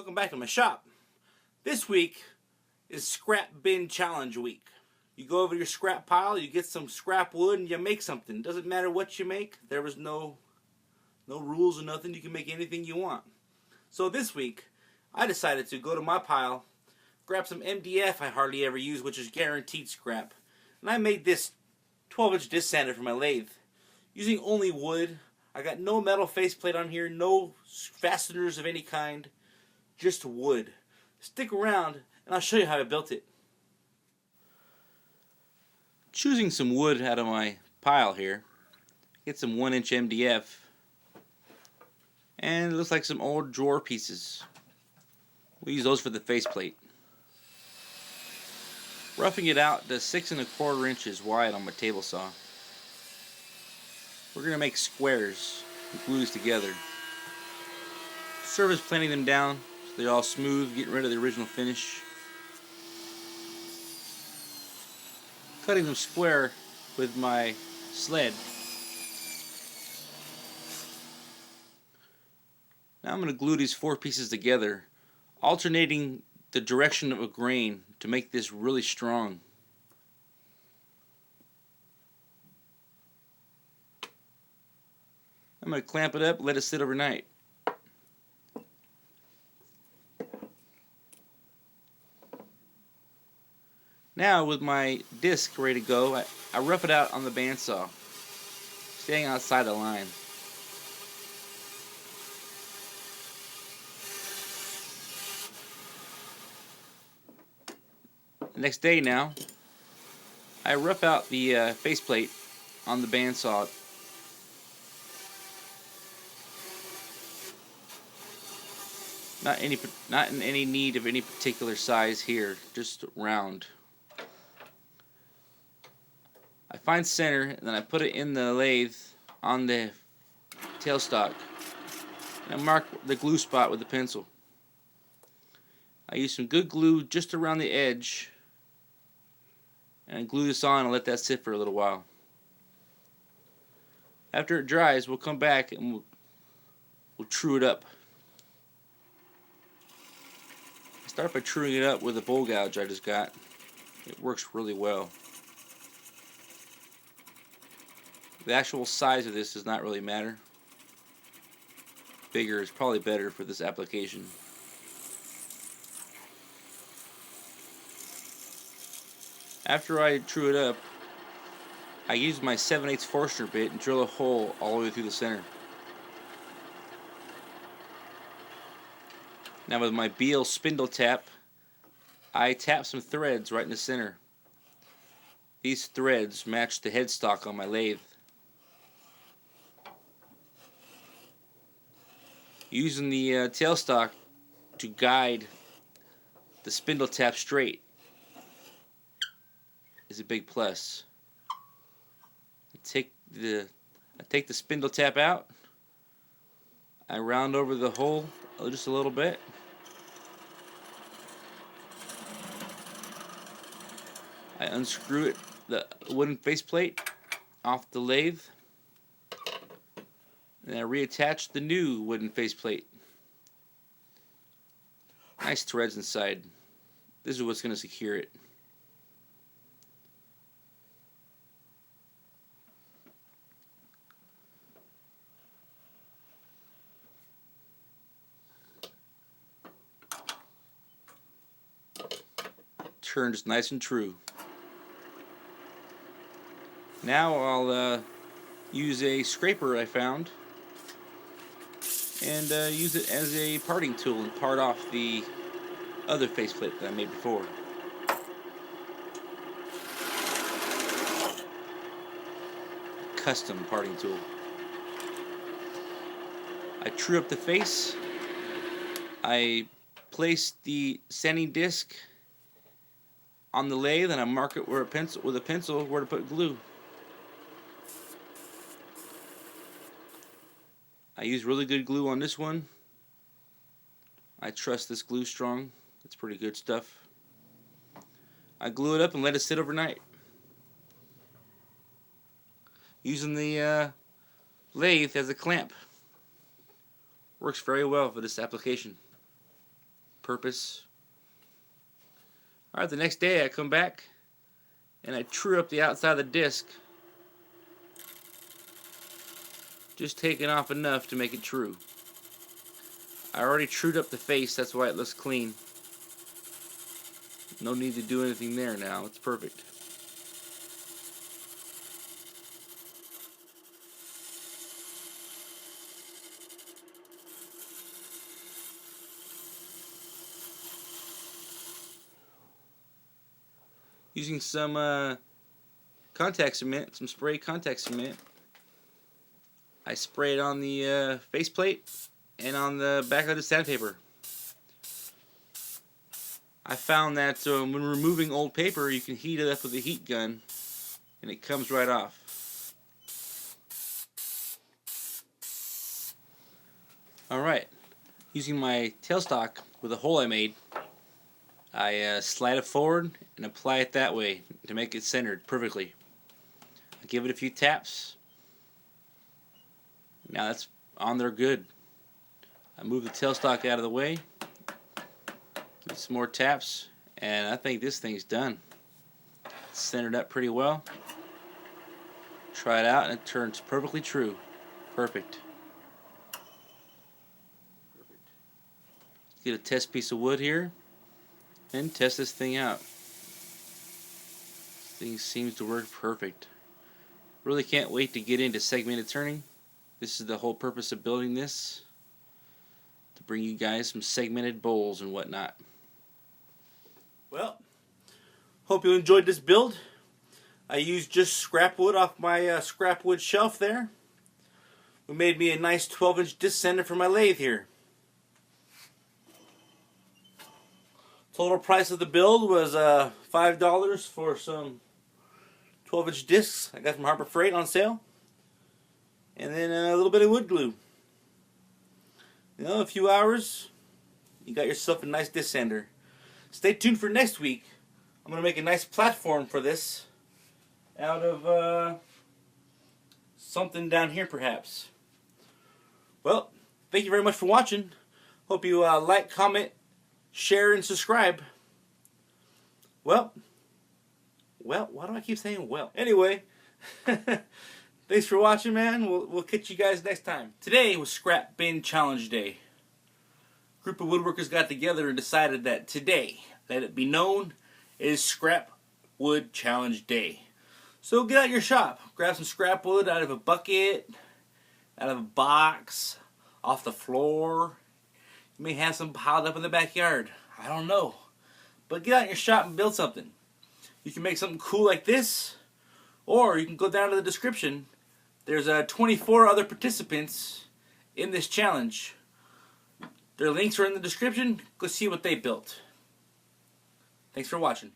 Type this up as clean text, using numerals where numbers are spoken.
Welcome back to my shop. This week is scrap bin challenge week. You go over to your scrap pile, you get some scrap wood, and you make something. Doesn't matter what you make. There was no rules or nothing. You can make anything you want. So this week, I decided to go to my pile, grab some MDF I hardly ever use, which is guaranteed scrap. And I made this 12-inch disc sander for my lathe. Using only wood. I got no metal faceplate on here, no fasteners of any kind. Just wood. Stick around and I'll show you how I built it. Choosing some wood out of my pile here. Get some 1-inch MDF. And it looks like some old drawer pieces. We'll use those for the faceplate. Roughing it out to 6 1/4 inches wide on my table saw. We're going to make squares and glue these together. Service planting them down so they're all smooth, getting rid of the original finish. Cutting them square with my sled. Now I'm going to glue these 4 pieces together, alternating the direction of a grain to make this really strong. I'm going to clamp it up, let it sit overnight. Now with my disc ready to go, I rough it out on the bandsaw, staying outside the line. The next day now, I rough out the faceplate on the bandsaw. Not in any need of any particular size here, just round. I find center, and then I put it in the lathe on the tailstock, and I mark the glue spot with a pencil. I use some good glue just around the edge, and glue this on and let that sit for a little while. After it dries, we'll come back and we'll true it up. Start by truing it up with a bowl gouge I just got. It works really well. The actual size of this does not really matter. Bigger is probably better for this application. After I true it up, I use my 7/8 Forstner bit and drill a hole all the way through the center. Now with my beal spindle tap, I tap some threads right in the center. These threads match the headstock on my lathe. Using the tailstock to guide the spindle tap straight is a big plus. I take the spindle tap out. I round over the hole just a little bit. I unscrew it, the wooden faceplate off the lathe, and I reattach the new wooden faceplate. Nice threads inside. This is what's going to secure it. Turns nice and true. Now I'll use a scraper I found and use it as a parting tool and part off the other faceplate that I made before. Custom parting tool. I true up the face. I place the sanding disc on the lathe and I mark it with a pencil where to put glue. I use really good glue on this one. I trust this glue strong. It's pretty good stuff. I glue it up and let it sit overnight. Using the lathe as a clamp. Works very well for this application. purpose. Alright, the next day I come back and I true up the outside of the disc. Just taking off enough to make it true. I already trued up the face, that's why it looks clean. No need to do anything there now, it's perfect. Using some contact cement, some spray contact cement, I spray it on the faceplate and on the back of the sandpaper. I found that when removing old paper, you can heat it up with a heat gun and it comes right off. Alright, using my tailstock with a hole I made, I slide it forward and apply it that way to make it centered perfectly. I give it a few taps. Now that's on there good. I move the tailstock out of the way. Give it some more taps, and I think this thing's done. It's centered up pretty well. Try it out and it turns perfectly true. Perfect. Get a test piece of wood here and test this thing out. This thing seems to work perfect. Really can't wait to get into segmented turning. This is the whole purpose of building this, to bring you guys some segmented bowls and whatnot. Well, hope you enjoyed this build. I used just scrap wood off my scrap wood shelf there. We made me a nice 12-inch disc sander for my lathe here. Total price of the build was $5 for some 12-inch discs I got from Harbor Freight on sale. And then a little bit of wood glue. You know, a few hours, you got yourself a nice disc sander. Stay tuned for next week. I'm going to make a nice platform for this out of something down here perhaps. Well, thank you very much for watching. Hope you like, comment, share, and subscribe. Well, why do I keep saying well? Anyway, thanks for watching, man. We'll catch you guys next time. Today was Scrap Bin Challenge Day. A group of woodworkers got together and decided that today, let it be known, is Scrap Wood Challenge Day. So get out your shop, grab some scrap wood out of a bucket, out of a box, off the floor. You may have some piled up in the backyard. I don't know. But get out your shop and build something. You can make something cool like this, or you can go down to the description. There's 24 other participants in this challenge. Their links are in the description. Go see what they built. Thanks for watching.